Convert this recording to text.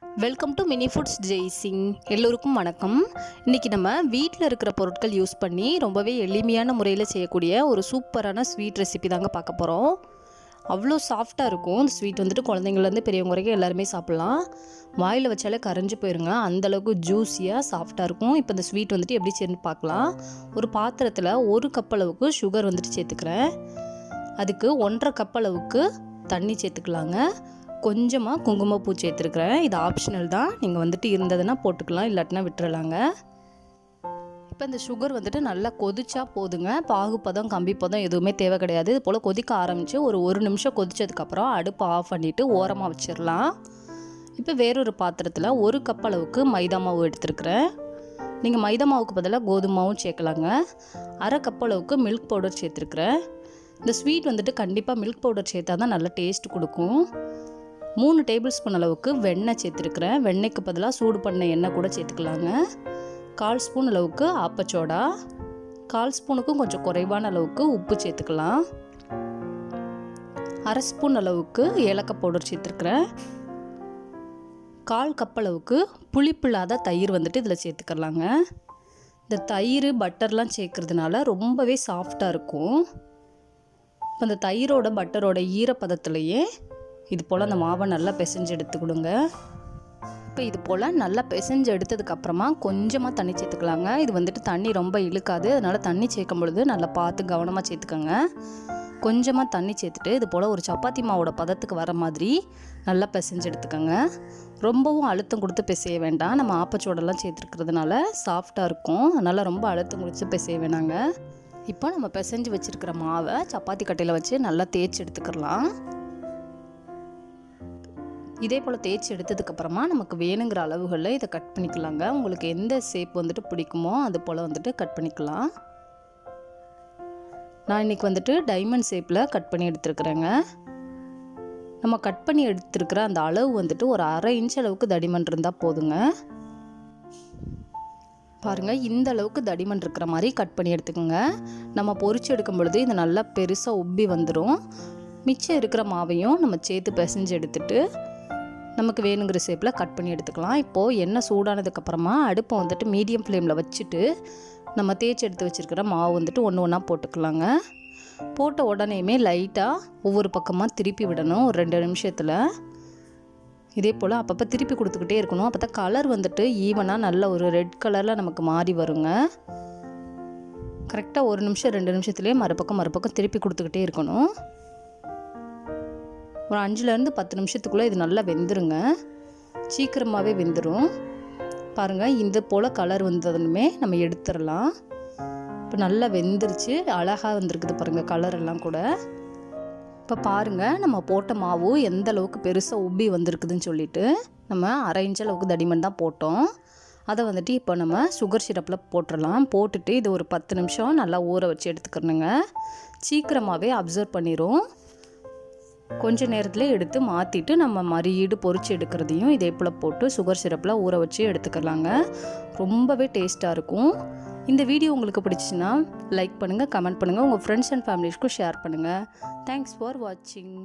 Welcome to mini foods Jaisingh. எல்லோருக்கும் வணக்கம். இன்றைக்கி நம்ம வீட்டில் இருக்கிற பொருட்கள் யூஸ் பண்ணி ரொம்பவே எளிமையான முறையில் செய்யக்கூடிய ஒரு சூப்பரான ஸ்வீட் ரெசிபி தாங்க பார்க்க போகிறோம். அவ்வளோ சாஃப்டாக இருக்கும். இந்த ஸ்வீட் வந்துட்டு குழந்தைங்கள்லேருந்து பெரியவங்க வரைக்கும் எல்லாருமே சாப்பிட்லாம். வாயில் வச்சாலே கரைஞ்சி போயிருங்க, அந்தளவுக்கு ஜூஸியாக சாஃப்டாக இருக்கும். இப்போ இந்த ஸ்வீட் வந்துட்டு எப்படி செய்யணும்னு பார்க்கலாம். ஒரு பாத்திரத்தில் 1 கப் அளவுக்கு சுகர் வந்துட்டு சேர்த்துக்கிறேன். அதுக்கு 1.5 கப் அளவுக்கு தண்ணி சேர்த்துக்கலாங்க. கொஞ்சமாக குங்குமப்பூ சேர்த்துருக்குறேன். இது ஆப்ஷனல் தான், நீங்கள் வந்துட்டு இருந்ததுன்னா போட்டுக்கலாம், இல்லாட்டினா விட்டுறலாங்க. இப்போ இந்த சுகர் வந்துட்டு நல்லா கொதிச்சா போதுங்க. பாகுப்பதம் கம்பி பதம் எதுவுமே தேவை கிடையாது. இது போல் கொதிக்க ஆரம்பித்து ஒரு நிமிஷம் கொதித்ததுக்கப்புறம் அடுப்பை ஆஃப் பண்ணிவிட்டு ஓரமாக வச்சிடலாம். இப்போ வேறொரு பாத்திரத்தில் 1 கப் அளவுக்கு மைதா மாவு எடுத்துருக்குறேன். நீங்கள் மைதா மாவுக்கு பதிலாக கோதுமை மாவும் சேர்க்கலாங்க. 1/2 கப் அளவுக்கு மில்க் பவுடர் சேர்த்துருக்குறேன். இந்த ஸ்வீட் வந்துட்டு கண்டிப்பாக மில்க் பவுடர் சேர்த்தா தான் நல்லா டேஸ்ட் கொடுக்கும். 3 டேபிள் ஸ்பூன் அளவுக்கு வெண்ணெய் சேர்த்துருக்குறேன். வெண்ணெய்க்கு பதிலாக சூடு பண்ண எண்ணெய் கூட சேர்த்துக்கலாங்க. 1/4 ஸ்பூன் அளவுக்கு ஆப்பச்சோடா, 1/4 ஸ்பூனுக்கும் கொஞ்சம் குறைவான அளவுக்கு உப்பு சேர்த்துக்கலாம். 1/2 ஸ்பூன் அளவுக்கு ஏலக்காய் பவுடர் சேர்த்துருக்குறேன். 1/4 கப் அளவுக்கு புளிப்பில்லாத தயிர் வந்துட்டு இதில் சேர்த்துக்கலாங்க. இந்த தயிர் பட்டர்லாம் சேர்க்குறதுனால ரொம்பவே சாஃப்டாக இருக்கும். இப்போ இந்த தயிரோட பட்டரோட ஈரப்பதத்துலேயே இது போல் அந்த மாவை நல்லா பிசைஞ்சு எடுத்துக்கிடுங்க. இப்போ இது போல் நல்லா பிசைஞ்சு எடுத்ததுக்கப்புறமா கொஞ்சமாக தண்ணி சேர்த்துக்கலாங்க. இது வந்துட்டு தண்ணி ரொம்ப இழுக்காது, அதனால் தண்ணி சேர்க்கும் பொழுது நல்லா பார்த்து கவனமாக சேர்த்துக்கோங்க. கொஞ்சமாக தண்ணி சேர்த்துட்டு இது போல் ஒரு சப்பாத்தி மாவோட பதத்துக்கு வர மாதிரி நல்லா பிசைஞ்சு எடுத்துக்கோங்க. ரொம்பவும் அழுத்தம் கொடுத்து பிசைய வேண்டாம். நம்ம ஆப்பச்சோடெல்லாம் சேர்த்துருக்கிறதுனால சாஃப்டாக இருக்கும், அதனால் ரொம்ப அழுத்தம் கொடுத்து பிசைய வேணாங்க. இப்போ நம்ம பிசைஞ்சு வச்சுருக்கிற மாவை சப்பாத்தி கட்டையில் வச்சு நல்லா தேய்ச்சி எடுத்துக்கலாம். இதே போல் தேய்ச்சி எடுத்ததுக்கப்புறமா நமக்கு வேணுங்கிற அளவுகளில் இதை கட் பண்ணிக்கலாங்க. உங்களுக்கு எந்த ஷேப் வந்துட்டு பிடிக்குமோ அது போல் வந்துட்டு கட் பண்ணிக்கலாம். நான் இன்றைக்கி வந்துட்டு டைமண்ட் ஷேப்பில் கட் பண்ணி எடுத்துருக்குறேங்க. நம்ம கட் பண்ணி எடுத்துருக்கிற அந்த அளவு வந்துட்டு ஒரு 1/2 இன்ச் அளவுக்கு தடிமன் இருந்தால் போதுங்க. பாருங்கள், இந்த அளவுக்கு தடிமன் இருக்கிற மாதிரி கட் பண்ணி எடுத்துக்கோங்க. நம்ம பொரிச்சு எடுக்கும் பொழுது இது நல்லா பெருசாக உப்பி வந்துடும். மிச்சம் இருக்கிற மாவையும் நம்ம சேர்த்து பிசைஞ்சு எடுத்துட்டு நமக்கு வேணுங்கிற ஷேப்பில் கட் பண்ணி எடுத்துக்கலாம். இப்போது எண்ணெய் சூடானதுக்கப்புறமா அடுப்பை வந்துட்டு மீடியம் ஃப்ளேமில் வச்சுட்டு நம்ம தேய்ச்சி எடுத்து வச்சுருக்கிற மாவு வந்துட்டு ஒன்று ஒன்றா போட்டுக்கலாங்க. போட்ட உடனேயுமே லைட்டாக ஒவ்வொரு பக்கமாக திருப்பி விடணும் ஒரு 2 நிமிஷத்தில். இதே போல் அப்பப்போ திருப்பி கொடுத்துக்கிட்டே இருக்கணும். அப்போ தான் கலர் வந்துட்டு ஈவனாக நல்ல ஒரு ரெட் கலரில் நமக்கு மாறி வருங்க. கரெக்டாக 1 நிமிஷம் 2 நிமிஷத்துலேயே மறுபக்கம் திருப்பி கொடுத்துக்கிட்டே இருக்கணும். ஒரு 5லேருந்து 10 நிமிஷத்துக்குள்ளே இது நல்லா வெந்துருங்க. சீக்கிரமாகவே வெந்துடும். பாருங்கள், இந்த போல் கலர் வந்ததுமே நம்ம எடுத்துடலாம். இப்போ நல்லா வெந்துருச்சு, அழகாக வந்திருக்குது பாருங்கள் கலர் எல்லாம் கூட. இப்போ பாருங்கள், நம்ம போட்ட மாவு எந்த அளவுக்கு பெருசாக உப்பி வந்திருக்குதுன்னு சொல்லிட்டு நம்ம 1/2 இன்ச் அளவுக்கு தடிமன் தான் போட்டோம். அதை வந்துட்டு இப்போ நம்ம சுகர் சிரப்பில் போட்டுடலாம். போட்டுட்டு இது ஒரு 10 நிமிஷம் நல்லா ஊற வச்சு எடுத்துக்கிறணுங்க. சீக்கிரமாகவே அப்சர்வ் பண்ணிடும். கொஞ்சம் நேரத்தில் எடுத்து மாற்றிட்டு நம்ம மறியீடு பொரிச்சு எடுக்கிறதையும் இதே போல் போட்டு சுகர் சிரப்பில் ஊற வச்சு எடுத்துக்கலாங்க. ரொம்பவே டேஸ்ட்டாக இருக்கும். இந்த வீடியோ உங்களுக்கு பிடிச்சிச்சின்னா லைக் பண்ணுங்கள், கமெண்ட் பண்ணுங்கள், உங்கள் ஃப்ரெண்ட்ஸ் அண்ட் ஃபேமிலிஸ்க்கும் ஷேர் பண்ணுங்கள். தேங்க்ஸ் ஃபார் வாட்சிங்.